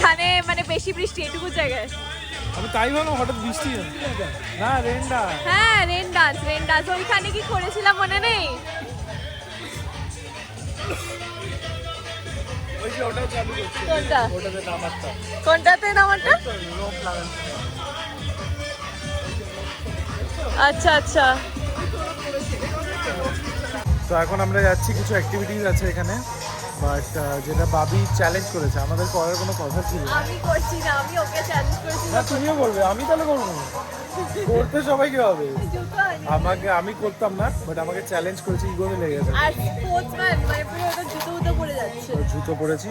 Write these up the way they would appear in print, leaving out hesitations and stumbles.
এখানে মানে বেশি বৃষ্টি এটুকু জায়গায়। আমি তাই ভাবলাম হঠাৎ বৃষ্টি না, রেন ডান্স। হ্যাঁ রেন ডান্স ওইখানে কি করেছিলাম মনে নেই? ওই যে ওটাও চালু করছে। কোনটা? ওটাতে নামারটা। কোনটাতে নামারটা? রোপ লাগাচ্ছে। আচ্ছা আচ্ছা। তো এখন আমরা যাচ্ছি, কিছু অ্যাক্টিভিটিস আছে এখানে, বাট যেটা বাবি চ্যালেঞ্জ করেছে আমাদের করার কোনো কথা ছিল না। আমি করছি না, আমি ওকে চ্যালেঞ্জ করেছি। না তুমিও করবে, আমি তাহলে করবো না। করতে সবাইকে হবে। আমি করতাম না, বাট আমাকে চ্যালেঞ্জ করেছে, ইগোতে লেগে গেছে। আর স্পোর্টসম্যান মানে পুরো ওটা জুতো পরে যাচ্ছে। জুতো পরেছি,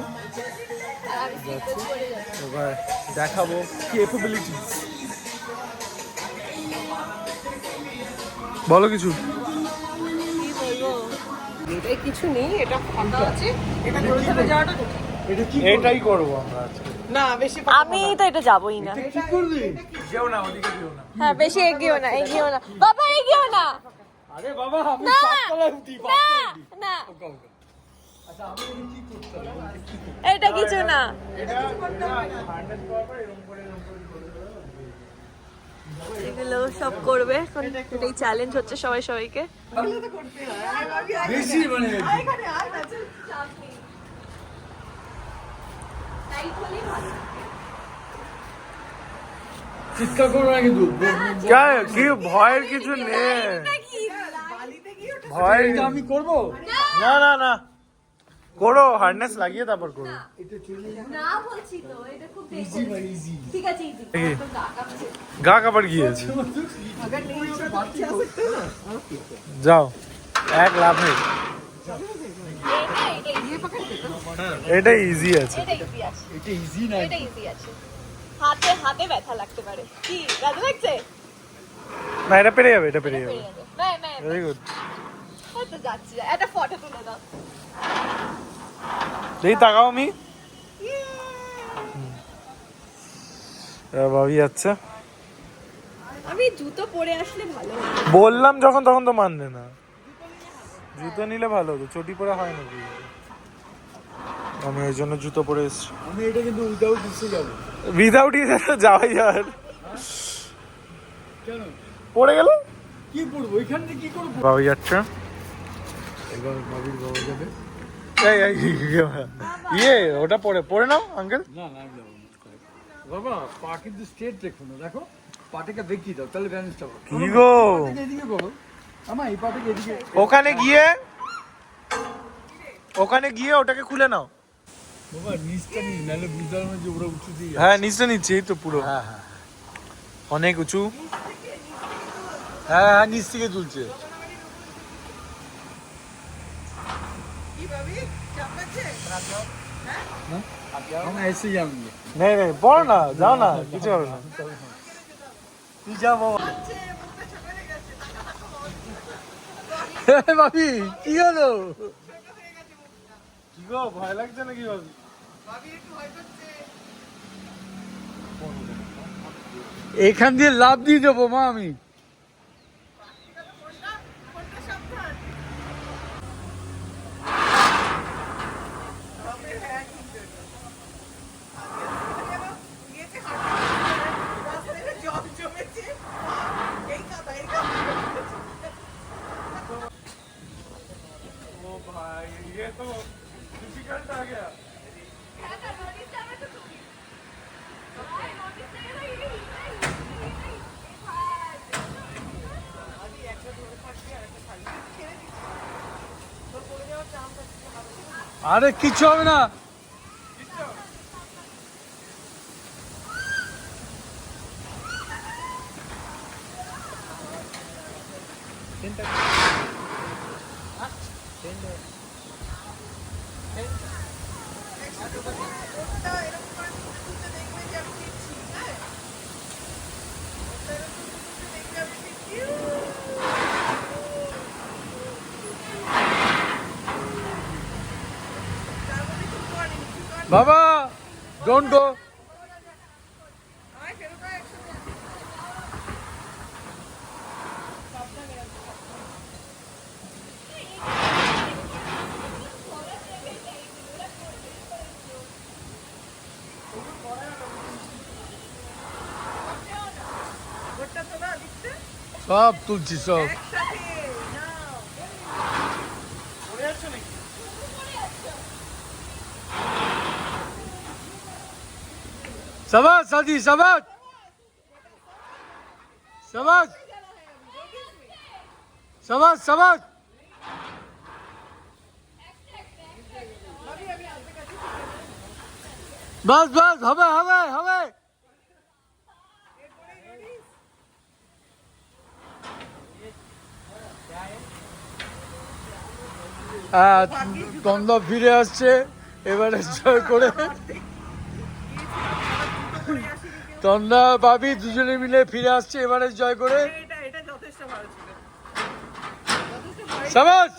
আর আমি স্লিপার পরে যাচ্ছি। এবার দেখাবো ক্যাপাবিলিটিস। বলো কিছু। কি বলবো? এটা কিছু নেই, এটা ফাঁকা আছে। এটা প্রথমে যাওয়াটা এটাই করবো আমরা আজকে। না বেশি আমি তো এটা যাবই না। কি করবি? যেও না, ওদিকে যেও না। হ্যাঁ বেশি এগিয়েও না, এগিয়েও না বাবা, এগিয়েও না। আরে বাবা, আমি না, পাঁচতলায় উঠি, না পাঁচতলায় উঠি। না, আচ্ছা, আমি কি করতে হবে? এটা কিছু না। এটা হার্নেস পাওয়ার পর এরকম করে এগুলো সব করবে এখন, এটাই চ্যালেঞ্জ হচ্ছে সবাই সবাইকে। বেশি মানে চিৎকার করো না কিন্তু। কি ভয়ের কিছু নেই, ভয় আমি করব না। না না করো, হার্নেস লাগিয়ে তারপর করো। না বলছি তো, এটা খুব ইজি। ঠিক আছে ইজি। গা কাপড় গিয়েছে, যাও এক লাভ নেই। এটা ইজি আছে, এটা ইজি না, এটা ইজি আছে। হাতে হাতে ব্যথা লাগতে পারে। কি ব্যথা লাগছে? না এটা পেরে যাবে, এটা পেরে যাবে। Very good. তো যাচ্ছি, একটা ফটো তুলে দাও। দেখি তাকাও আমি। ভাবি যাচ্ছে। আমি জুতো পরে আসলে ভালো হতো। বললাম যখন, তখন তো মানলে না। জুতো নিলে ভালো হতো, চটি পরে হয় নাকি? আমি ওই জন্য জুতো পরে এসেছি। আমি এটা কিন্তু উইদাউট ইসে যাব। উইদাউট ইয়ে যাওয়াই আর কেন? পড়ে গেল কি করব? ওইখান থেকে কি করব? ভাবি যাচ্ছে। এবার বাবির বাবা যাবে। ইয়ে ওটা পরে নাও আঙ্কেল। না না আমি যাবো না। বাবা পা কিন্তু স্ট্রেট রেখো না, দেখো পাটাকে দেখিয়ে দাও, তাহলে ব্যালেন্সটা হবে। কি গো? পাটাকে এদিকে করো। আমার এই পাটাকে এদিকে। ওখানে গিয়ে ওটাকে খুলে নাও। বাবা নিচটা নিয়ে নাহলে বুঝতে পারবো না যে ওরা উঁচু দিয়ে যাচ্ছে। হ্যাঁ নিচটা নিচ্ছি, এই তো পুরো। হ্যাঁ হ্যাঁ অনেক উঁচু। হ্যাঁ হ্যাঁ নিচ থেকে তুলছে। हम ऐसे जाएंगे। নেই নেই পড়ো না, যাও না, কিছু হবে না। তুই যা বাবা। বাবি কি হলো? কি গো, ভয় লাগছে নাকি ভাবি? এখান দিয়ে লাভ দিয়ে দেবো মা আমি। ओ भाई ये तो डिफिकल्ट आ गया। আরে কিচ্ছু হবে না। বাবা ডোন্ট গো। সব তুলছি সব। সাবাস সাদি, সাবাস সাবাস সাবাস সাবাস। বাস বাস, হবে হবে হবে। তন্দ্রা ফিরে আসছে এবারে জয় করে। তন্দ্রা ভাবি দুজনে মিলে ফিরে আসছে এবারে জয় করে। এটা যথেষ্ট ভালো ছিল। সাবাস।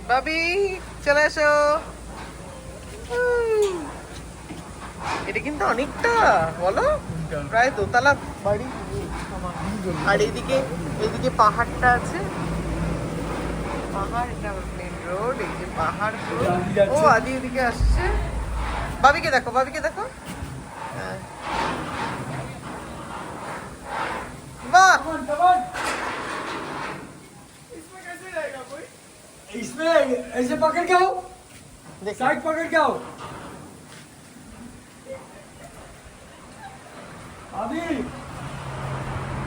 বাবি চলে এসো। এটা কিন্তু অনেকটা, বলো প্রায় দোতলা বাড়ি। আর এদিকে এদিকে পাহাড়টা আছে, পাহাড়, এটা মেন রোড, এই যে পাহাড় পুরো। ও আদি এদিকে আসছে। বাবিকে দেখো, বাবিকে দেখো। হ্যাঁ। বাহ, इसमें ऐसे पकड़ के आओ, साइड पकड़ के आओ। अभी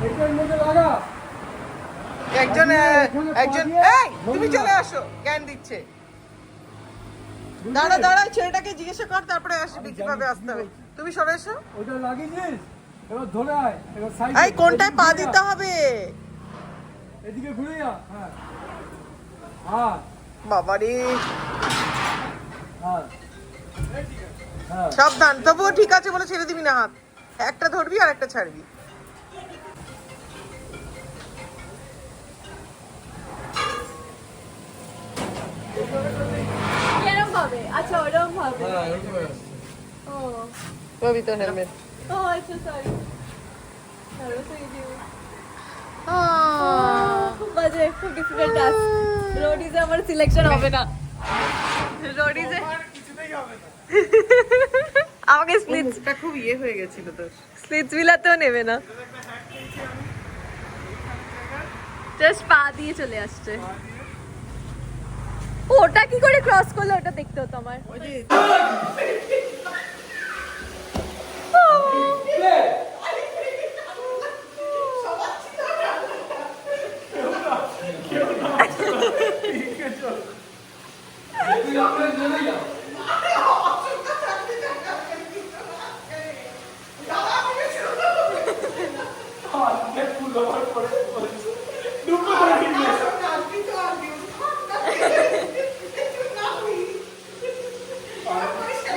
एक मुझे लगा একজন একজন, এই তুমি চলে আসো, জ্ঞান দিচ্ছে। দাঁড়া দাঁড়া, ছেলেটাকে জিজ্ঞাসা কর, তারপরে আসবি কিভাবে আসতে হবে। তুমি সরে এসো। ওটা লাগিয়েছিস, এবার ধরে আয়, এবার সাইড। এই কোনটায় পা দিতে হবে? এদিকে ঘুরে যা। হ্যাঁ হ্যাঁ বাবারে, হ্যাঁ হ্যাঁ। সাবধান। তবুও ঠিক আছে বলে ছেড়ে দিবি না হাত, একটা ধরবি আর একটা ছাড়বি। এরকম ভাবে, আচ্ছা ওরকম ভাবে। হ্যাঁ এরকম আছে। ও তবি তো হেলমেট। ও আচ্ছা সরি। চলো তো এই যে বাজে, খুব ডিফিকাল্ট টাস্ক। রোডিজে আমার সিলেকশন হবে না। রোডিজে আমাকে স্প্লিটস মুখটা খুব ইয়ে হয়ে গেছিল তোর। স্প্লিটস বিলাতেও নেবে না, জাস্ট পা দিয়ে চলে আসছে। ও, ওটা কি করে ক্রস করলো ওটা দেখতে হতো আমার। ওই যে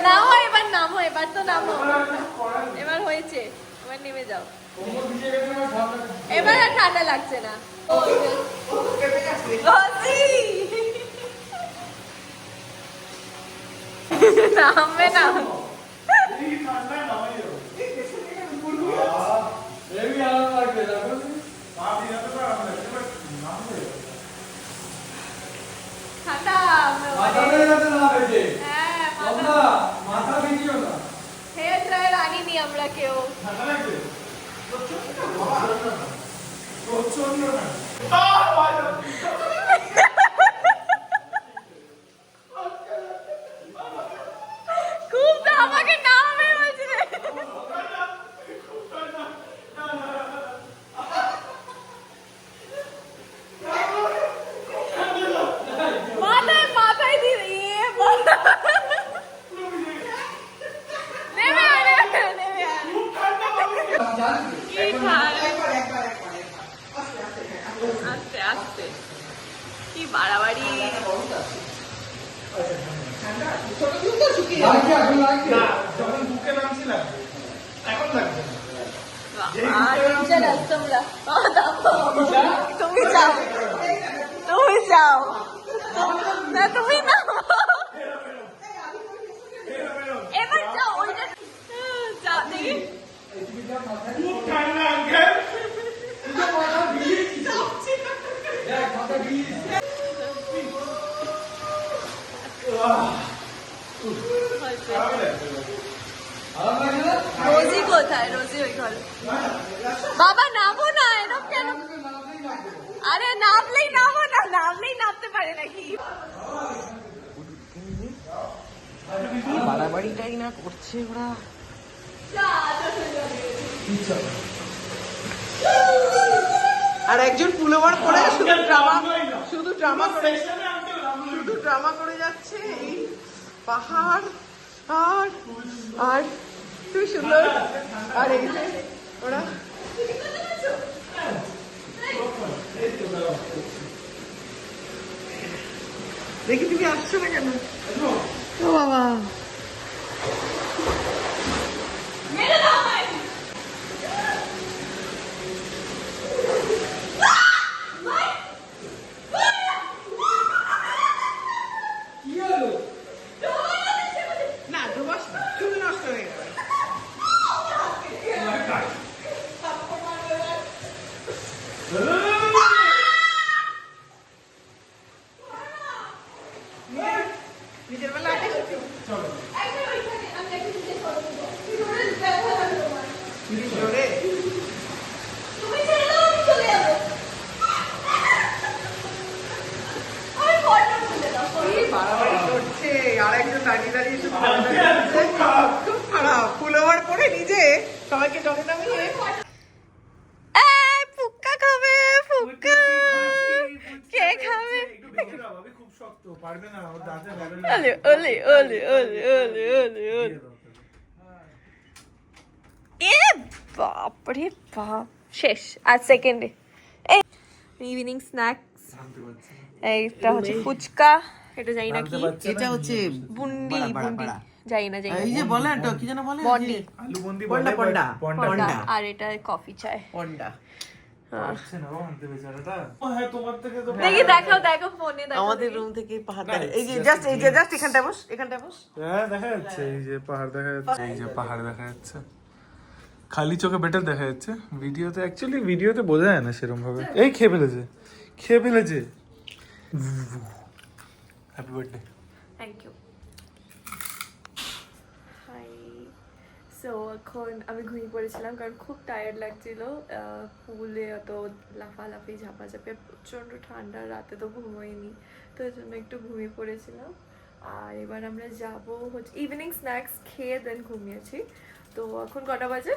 নামো এবার, নামো এবার, তো নামো এবার, হয়েছে এবার নেমে যাও। এবার আর ঠান্ডা লাগছে না। নামবে না। হেভি আরাম লাগবে, দেখো। ঠান্ডা মাথা বেড়ে যাবে না বেঁচে। হ্যাঁ, তোমরা মাথা বেঁচিও না। হেয়ার ড্রায়ার আনিনি আমরা কেউ। ঠান্ডা লাগবে? প্রচন্ড না। খুব তো আমাকে নামবে বলছে। মাথায় মাথায় দিয়ে ইয়ে বাবা। নেমে আয়, নেমে আয়। কি খায়? আস্তে আস্তে, কি বাড়াবাড়ি। লাগবে এখন লাগবে। টেনশন আছে তোমরা। তুমি যাও, তুমি যাও না, তুমি না, এবার যাও ওইটা যাও দেখি। রোজি কোথায়? রোজি ওই ঘরে। বাবা নামো না, এরকম কেন? আরে নামলেই নামো না, নামলেই নামতে পারে নাকি? বাড়াবাড়িটাই না করছে ওরা। আর একজন পুলোভার পরে শুধু ড্রামা করে যাচ্ছে। এই পাহাড় আর আর খুব সুন্দর। আর এই যে ওরা দেখি তুমি আসছো না কেন? ও বাবা, না ধোবাস তুমি নষ্ট হয়ে গেল। নিজের বেলা আগে জোরে বাড়াবাড়ি করছে। আর একজন দাঁড়িয়ে দাঁড়িয়ে খুব খারাপ ফুলোভার পরে নিজে সবাইকে জলে নামিয়ে ফুক্কা খাবে, ফুক্কা কে খাবে? খুব শক্ত, পারবে না, ওর দাঁতে লাগবে। ওলে ওলে ওলে ওলে ওলে ওলে ওলে। এ বাপরে বাপ, শেষ আজ সেকেন্ডে। এই ইভিনিং স্ন্যাক্স, এইটা হচ্ছে ফুচকা, এটা জানি না কি, এটা হচ্ছে বুন্ডি বুন্ডি জানি না এই যে বলে তো কি যেন বলে বন্ডি আলু বন্দি পন্ডা পন্ডা পন্ডা, আর এটা কফি চায়। পন্ডা। পারছে না ও আনতে বেচারাটা। ও হ্যাঁ, তোমার থেকে তো দেখি দেখাও, দেখো ফোনে দেখো। আমাদের রুম থেকে পাহাড় এই যে জাস্ট এখানটায় বস, এখানটায় বস। হ্যাঁ দেখা যাচ্ছে, এই যে পাহাড় দেখা যাচ্ছে, এই যে পাহাড় দেখা যাচ্ছে, খালি চোখে বেটার দেখা যাচ্ছে। ভিডিওতে অ্যাকচুয়ালি ভিডিওতে বোঝা যায় না সেরকম ভাবে। এই খেয়ে ফেলেছে। Happy birthday. Thank you. Hi, so এখন আমি ঘুমিয়ে পড়েছিলাম কারণ খুব টায়ার্ড লাগছিল। পুলে অত লাফালাফি ঝাপাঝাপি, প্রচণ্ড ঠান্ডা, রাতে তো ঘুমোইনি, তো এই জন্য একটু ঘুমিয়ে পড়েছিলাম। আর এবার আমরা যাব হচ্ছে ইভিনিং স্ন্যাক্স খেয়ে দেন ঘুমিয়েছি। তো এখন কটা বাজে?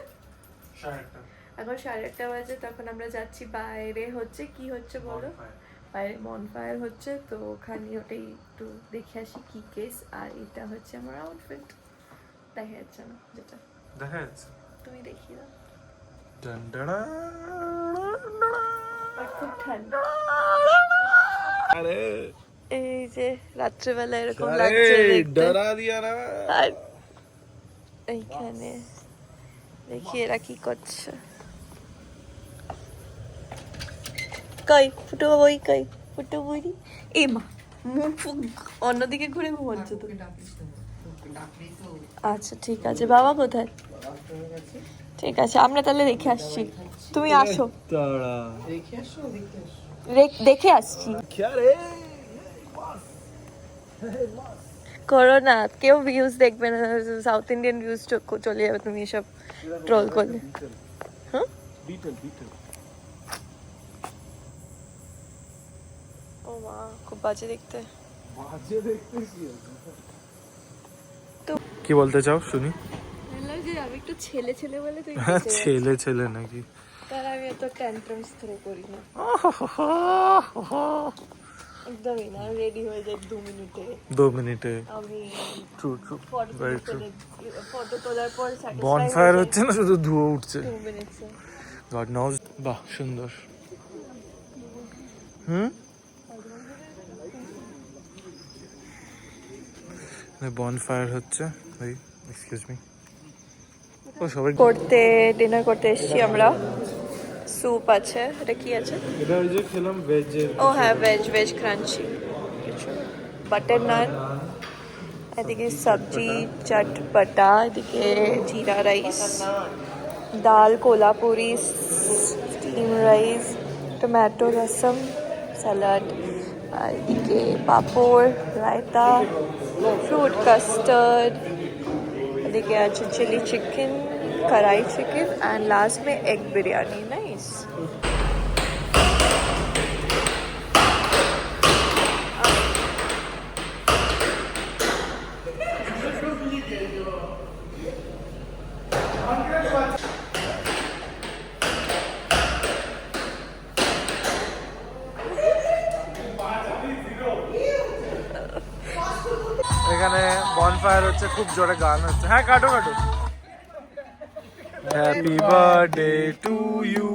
এখন 8:30 বাজে। তখন আমরা যাচ্ছি বাইরে, হচ্ছে কি হচ্ছে বলো, বাইরে বনফায়ার হচ্ছে, তো ওখানে ওটাই একটু দেখে আসি কি কেস। আর এটা হচ্ছে আমার আউটফিট, দেখা যাচ্ছে না যেটা, দেখা যাচ্ছে। তুমি দেখিয়ে দাও। আর খুব ঠান্ডা, আরে এই যে রাত্রেবেলা এরকম লাগছে দেখতে। ডরা দিয়া না। আর এইখানে দেখি এরা কি করছে। কই ফুটো বই, কই ফুটো বই, এই মা মুখ অন্যদিকে ঘুরে ঘুমাচ্ছে তো। আচ্ছা ঠিক আছে, বাবা কোথায়? ঠিক আছে, আমরা তাহলে দেখে আসছি, তুমি আসো। দেখে আসছি। করো না, কেউ ভিউজ দেখবে না, সাউথ ইন্ডিয়ান ভিউজ চলে যাবে তুমি এসব ট্রোল করলে। হ্যাঁ ও মা, খুব বাজে দেখতে। কি বলতে চাও শুনি? যে আমি একটু ছেলে ছেলে বলে তুই ছেলে নাকি? তার আমি এত ট্যান্ট্রামস থ্রো করি না একদমই না। রেডি হয়ে যাই 2 মিনিটে। আমি ফটো তোলার পর বনফায়ার হচ্ছে না, শুধু ধুয়ো উঠছে। 2 মিনিটসে গড নোজ। বাহ সুন্দর। বনফায়ার হচ্ছে। Excuse me. ও সবাই ডিনার করতে এসেছি আমরা। স্যুপ আছে, এটা কি আছে? এটা ওই যে খেলাম ভেজের। ও হ্যাঁ, ভেজ ক্রাঞ্চি, বাটার নান, এদিকে সবজি চটপটা, এদিকে jeera rice, dal Kolhapuri, steam rice, tomato rasam, salad, আর এদিকে পাঁপড়, রায়তা, ফ্রুট কাস্টার্ড, এদিকে আছে chilli chicken, kadai chicken and last में एग बिरयानी। नाइस। এখানে বনফায়ার হচ্ছে, খুব জোরে গান হচ্ছে। হ্যাঁ কাটো কাটো। Happy birthday to you.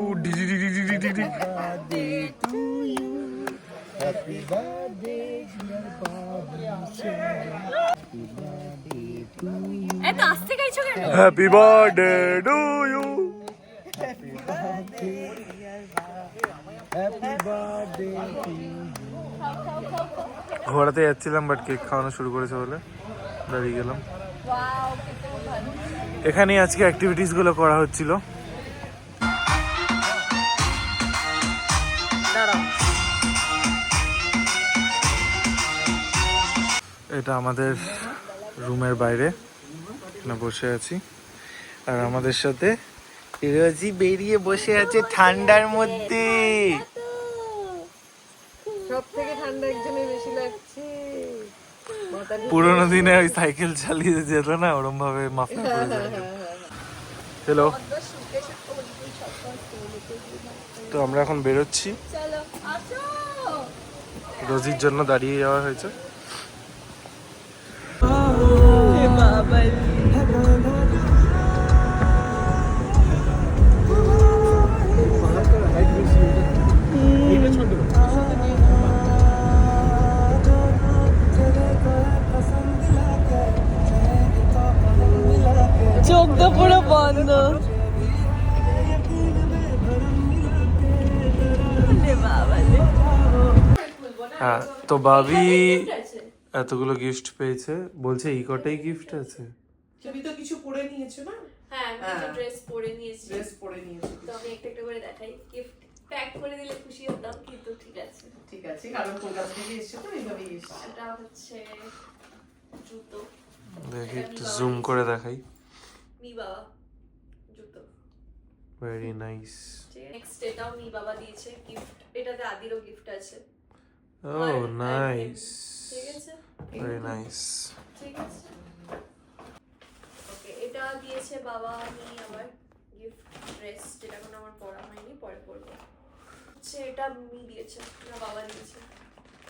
এত আস্তে গাইছো কেন? Happy birthday to you. ঘোরাতে যাচ্ছিলাম বাট কেক খাওয়ানো শুরু করেছে বলে দাঁড়িয়ে গেলাম। এখানে আজকে অ্যাক্টিভিটিস গুলো করা হচ্ছিল। এটা আমাদের রুমের বাইরে বসে আছি, আর আমাদের সাথে রোজি বেরিয়ে বসে আছে ঠান্ডার মধ্যে। সব থেকে ঠান্ডা একজনের বেশি লাগছে। পুরোনো দিনে ওই সাইকেল চালিয়ে যেত না, ওরম ভাবে মাফলা করে যায়। হ্যালো, তো আমরা এখন বেরোচ্ছি। রোজির জন্য দাঁড়িয়ে যাওয়া হয়েছে। চোখ তো পুরো বন্ধ। হ্যাঁ, তো বাবি এতগুলো গিফট পেয়েছে, বলছে এই কটাই গিফট আছে। তুমি তো কিছু পরে নিয়েছো না? হ্যাঁ, আমি একটা ড্রেস পরে নিয়েছি। ড্রেস পরে নিয়েছো। তো আমি একটা একটা করে দেখাই। গিফট প্যাক করে দিলে খুশি হতাম, কিন্তু ঠিক আছে। ঠিক আছে, কারণ কলকাতা থেকে এসেছো তো এইভাবেই এসেছো। এটা হচ্ছে জুতো। দেখি একটু জুম করে দেখাই। মি বাবা জুতো। Very nice. নেক্সট এটাও মি বাবা দিয়েছে গিফট। এটাতে আদিরও গিফট আছে। Oh, nice. ঠিক আছে, Very nice. ঠিক আছে। ওকে, এটা দিয়েছে বাবা। আমি আবার গিফট ড্রেস, যেটা কোনো আমার পরা হয়নি, পরে পরবো। হচ্ছে এটা মি দিয়েছে না বাবা দিয়েছে।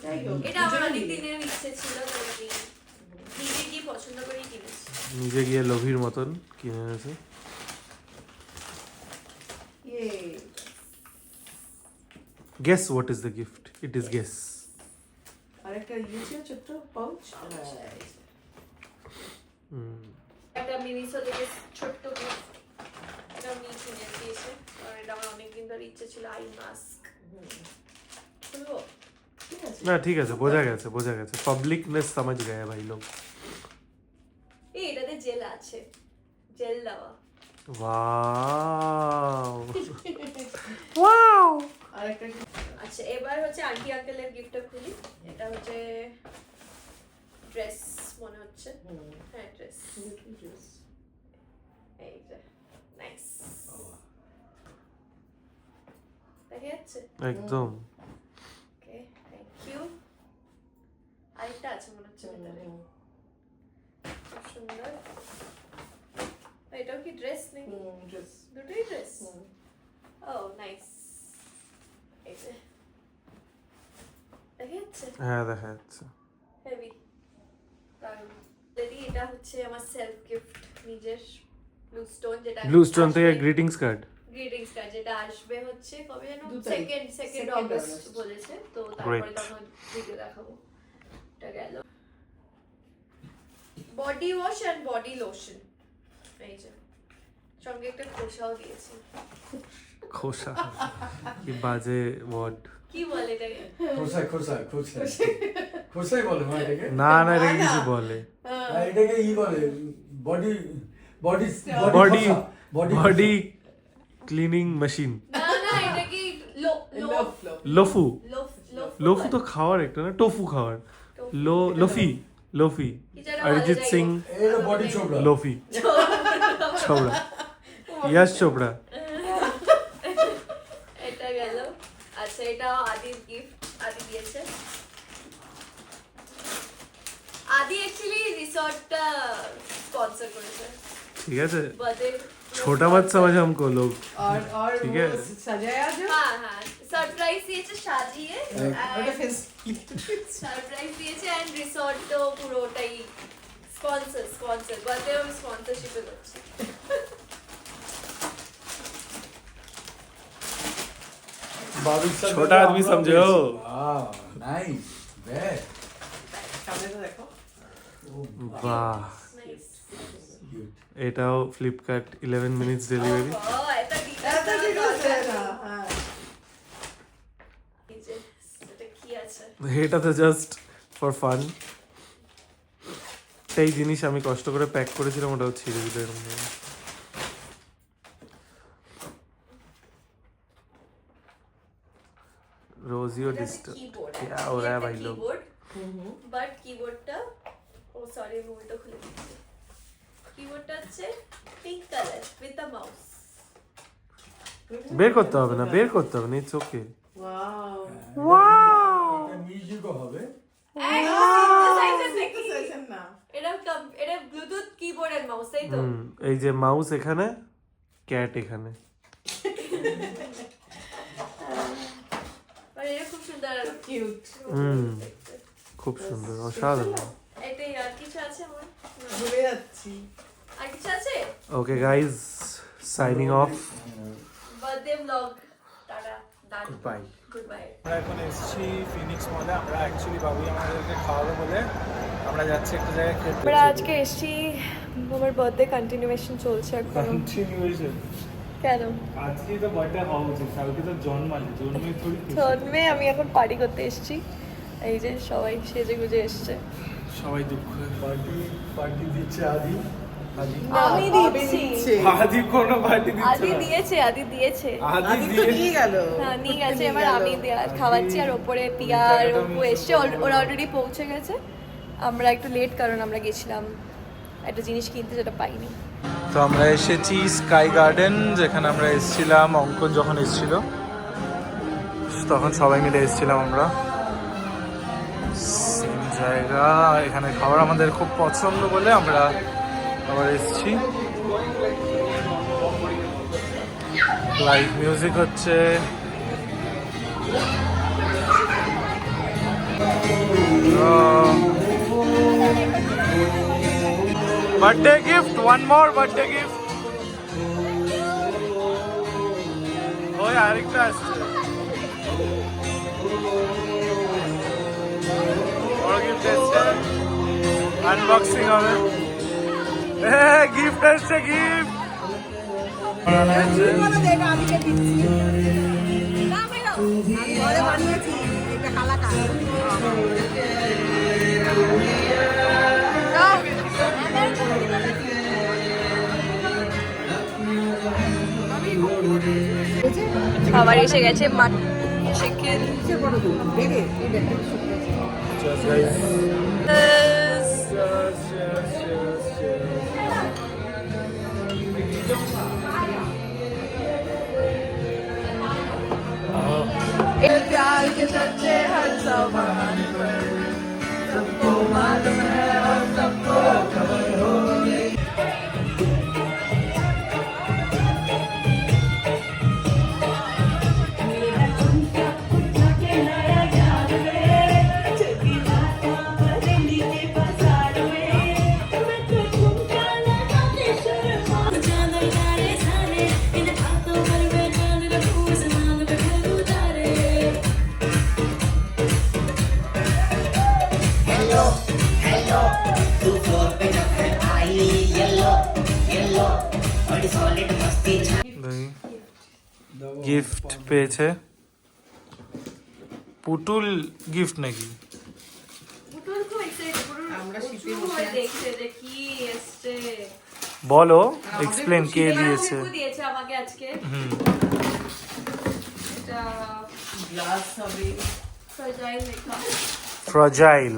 যাই হোক, এটা আমার অনেক দিনের ইচ্ছে ছিল, তো আমি নিজে গিয়ে পছন্দ করেই কিনেছি। নিজে গিয়ে লোভীর মতন কিনে এনেছে। Guess what is the gift? It is guess. আরেকটা ইয়ে ছোট্ট পাউচ। একটা মিনিসো থেকে ছোট্ট গিফট, এটা আমি কিনে দিয়েছে। আর এটা আমার অনেকদিন ধরে ইচ্ছে ছিল, আই মাস্ক। খুলবো? ঠিক আছে। না ঠিক আছে, বোঝা গেছে বোঝা গেছে। পাবলিকনেস समझ गए भाई लोग। এই এটাতে জেল আছে, জেল দেওয়া। Wow wow. আরেকটা আচ্ছা, এবার হচ্ছে আন্টি আঙ্কেলের গিফটটা খুলি। এটা হচ্ছে ড্রেস মনে হচ্ছে। হ্যাঁ, ড্রেস। এই যে নাইস, দেখা যাচ্ছে একদম। ওকে, থ্যাংক ইউ। আরেকটা আছে মনে হচ্ছে ভেতরে, খুব সুন্দর। এটাও কি ড্রেস নাকি? ড্রেস। দুটোই ড্রেস। ও নাইস। এই যে দেখা যাচ্ছে, হ্যাঁ দেখা যাচ্ছে। হেভি দারুণ। যদি এটা হচ্ছে আমার সেলফ গিফট, নিজের ব্লু স্টোন, যেটা ব্লু স্টোন থেকে গ্রিটিংস কার্ড। গ্রিটিংস কার্ড, যেটা আসবে হচ্ছে কবে যেন, 2 তারিখ। সেকেন্ড 2 অগস্ট অগস্ট বলেছে। তো তারপরে Great. তখন ভিডিও দেখাবো। এটা গেল body wash and body lotion. এই যে সঙ্গে একটা খোসাও দিয়েছে। খোসা, কি বাজে ওয়ার্ড। কি বলে এটাকে? খোসাই বলে মা এটাকে। না না, এটাকে কিছু বলে। আর এটাকে ই বলে body body body body cleaning machine. না না, এটা কি লোফু। লোফ লোফু তো খাওয়ার একটা না, টোফু খাওয়ার। লোফি লোফি, কিছু একটা অরিজিৎ বলা সিং যায়। এটা বডি ছোবড়া। লোফি, ছোবড়া, ইয়াশ চোপড়া। এটা গেল। আচ্ছা এটা আদির গিফট, আদি দিয়েছে। আদি অ্যাকচুয়ালি রিসর্টটা স্পন্সর করেছে। ঠিক আছে, বার্থডে छोटा मत समझ हमको लोग। और ठीक वो है। सजाया जो হ্যাঁ হ্যাঁ সারপ্রাইজ দিয়েছে সাজিয়ে ওটা ফেস সারপ্রাইজ দিয়েছে এন্ড রিসর্ট তো পুরোটাই স্পন্সর বার্থডে আমি স্পন্সরশিপে করছি। छोटा आदमी समझो। नाइस वेरी সামনে তো দেখো বাহ, নাইস। এটাও ফ্লিপকার্ট 11 মিনিটস ডেলিভারি। ও এটা এত ঠিক আছে না হ্যাঁ এটা কি আছে? এটা তো জাস্ট ফর ফান। সেই জিনিস আমি কষ্ট করে প্যাক করেছিলাম, ওটাও ছিঁড়ে দিল এরকম ভাবে। रोजियो डिस्टर्ब कीबोर्ड क्या हो रहा है भाई लोग? বাট কিবোর্ডটা ও সরি আমি উল্টো খুলে দিচ্ছি। কিবোর্ডটা হচ্ছে pink colour with a mouse. বের করতে হবে না, বের করতে হবে না, ইটস ওকে। ওয়াও এটা মিউজিকও হবে। সেশন না এটা ব্লুটুথ কিবোর্ড এর মাউস তাই তো? এই যে মাউস এখানে, ক্যাট এখানে। মানে এটা খুব সুন্দর কিউট খুব সুন্দর, অসাধারণ। এটাই আর কিছু আছে আমার? ভুলে যাচ্ছি আর কিছু আছে? Okay guys, signing off. Birthday vlog টাটা ডান বাই। Good bye. আমরা এখন এসেছি ফিনিক্স মলে। আমরা অ্যাকচুয়ালি বাবুই আমাদেরকে খাওয়াবে বলে আমরা যাচ্ছি একটা জায়গায় খেতে। আমরা আজকে এসেছি, আমার বার্থডে কন্টিনিউয়েশন চলছে এখন। কন্টিনিউয়েশন। কেন? আজকেই তো বার্থডে হওয়া উচিত, কালকে তো জন্মালি, জন্মে থোড়ি খুশি। জন্মে আমি এখন পার্টি করতে এসেছি। এই যে সবাই সেজে গুজে এসছে। সবাই দুঃখ। পার্টি দিচ্ছে আদি। আমি দিচ্ছি। আদি কোনো পার্টি আদি দিয়েছে, আদি দিয়েছে। আদি তো নিয়ে গেল হ্যাঁ নিয়ে গেছে, এবার আমি খাওয়াচ্ছি আর ওপরে পিয়া আর অপু এসছে, ওরা অলরেডি পৌঁছে গেছে। আমরা একটু লেট কারণ আমরা গেছিলাম একটা জিনিস কিনতে যেটা পাইনি। তো আমরা এসেছি স্কাই গার্ডেন, যেখানে আমরা এসেছিলাম অঙ্কন যখন এসেছিল, তখন সবাই মিলে এসেছিলাম আমরা। Same জায়গা, এখানে খাবার আমাদের খুব পছন্দ বলে আমরা আবার এসেছি। লাইভ মিউজিক হচ্ছে। Birthday gift, one more birthday gift. ওই আরেকটা আসছে, বড় গিফট এসছে, আনবক্সিং হবে। গিফট এসছে, গিফট। খাবার এসে গেছে, চিকেন। प्यार के सच्चे हर सवाल पर सबको मालूम है और सबको खबर हो गई। গিফট পেয়েছে পুতুল, গিফট নাকি? বলো, এক্সপ্লেন কে দিয়েছে। দিয়েছে আমাকে আজকে। এটা গ্লাস হবে fragile makeup. Fragile.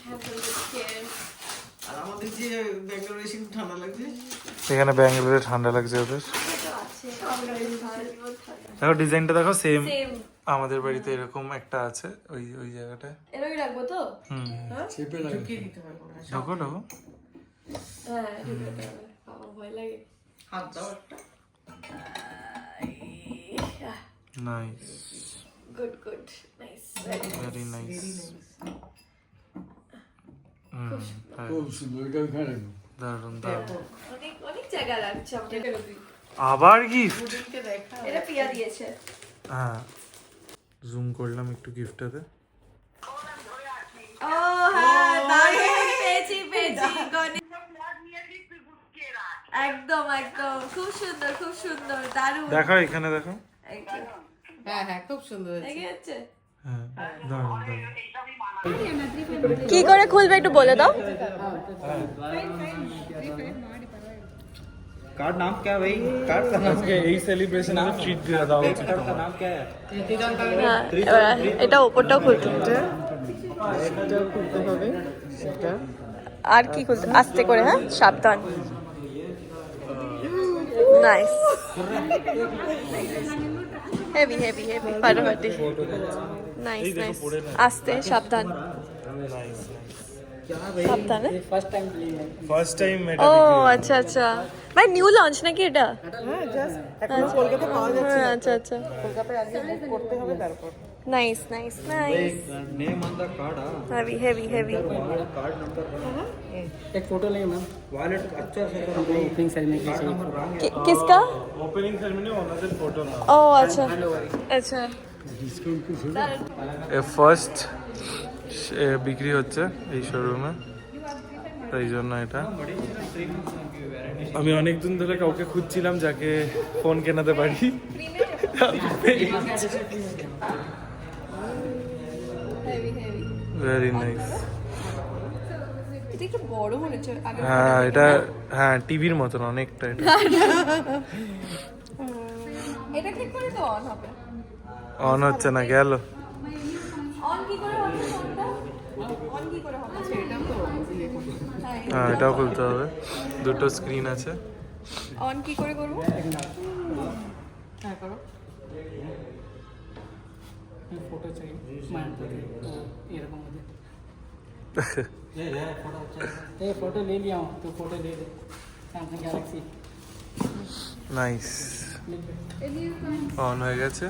have the এখানে ব্যাঙ্গালোরে ঠান্ডা লাগছে ওদের। দেখো ডিজাইনটা দেখো, সেম সেম আমাদের বাড়িতে এরকম একটা আছে ওই ওই জায়গাটায়। এরকমই রাখবো তো? হুম, চেপে লাগে। ঢুকিয়ে দিতে পারবো না। ঢোকো ঢোকো। হ্যাঁ ঢুকাতে হবে। বাবা ভয় লাগে। হাত দাও একটা। Nice, good good nice. Very nice. খুব সুন্দর, এটা ওখানে রাখবো। দারুণ দারুণ। অনেক অনেক জায়গা লাগছে আমাদের। আবার গিফট। ওদেরকে দেখা। এটা পিয়া দিয়েছে। হ্যাঁ, জুম করলাম একটু গিফটটাতে। ও হ্যাঁ দারুণ, পেয়েছি পেয়েছি গণেশ। একদম একদম খুব সুন্দর খুব সুন্দর দারুণ। দেখো এখানে দেখো। একদম। হ্যাঁ হ্যাঁ খুব সুন্দর হয়েছে। দেখে যাচ্ছে? হ্যাঁ, দারুণ দারুণ। কি করে খুলবে একটু বলে দাও। कार्ड नाम क्या है भाई? कार्ड का नाम আজকে এই সেলিব্রেশনে ট্রিট দিয়ে দাও উচিত कार्ड का তোমার। नाम क्या है? হ্যাঁ এবার এটা উপরটাও খুলতে এটা খুলতে হবে সেটা। আর কি খুলতে আস্তে করে, হ্যাঁ সাবধান। নাইস, হেভি হেভি হেভি ফাটাফাটি। নাইস নাইস, আস্তে সাবধান সাবধান। ফার্স্ট টাইম এটা ও আচ্ছা আচ্ছা, ভাই নিউ লঞ্চ নাকি এটা? হ্যাঁ জাস্ট এখন কলকাতা পাওয়া যাচ্ছে হ্যাঁ না। আচ্ছা আচ্ছা, কলকাতায় আগে বুক করতে হবে তারপর। Nice nice nice, name on the card. Heavy heavy heavy. Card number एक फोटो लेंगे मैम। वॉलेट अच्छा से ओपनिंग सेरेमनी के चाहिए। किसका? ওপেনিং সেরেমনি ওনাদের ফটো না। ও আচ্ছা আচ্ছা। এ ফার্স্ট বিক্রি হচ্ছে এই শোরুমে, তাই জন্য এটা। আমি অনেক দিন ধরে কাউকে খুঁজছিলাম যাকে ফোন কেনাতে পারি। Very nice. এটা একটু বড় মনে হচ্ছে আগে। হ্যাঁ এটা, হ্যাঁ টিভির মতন অনেকটা এটা। এটা ক্লিক করে তো অন হবে। অন হচ্ছে না, গেল। অন কি করে হবে ফোনটা? অন কি করে হবে? এটা তো ইয়ে করতে হবে। হ্যাঁ এটাও খুলতে হবে, দুটো স্ক্রিন আছে। অন কি করে করব? হ্যাঁ করো। फोटो चाहिए एरकम ये फोटो ले लिया हूँ तो फोटो ले ले सैमसंग गैलेक्सी। নাইস, অন হয়ে গেছে।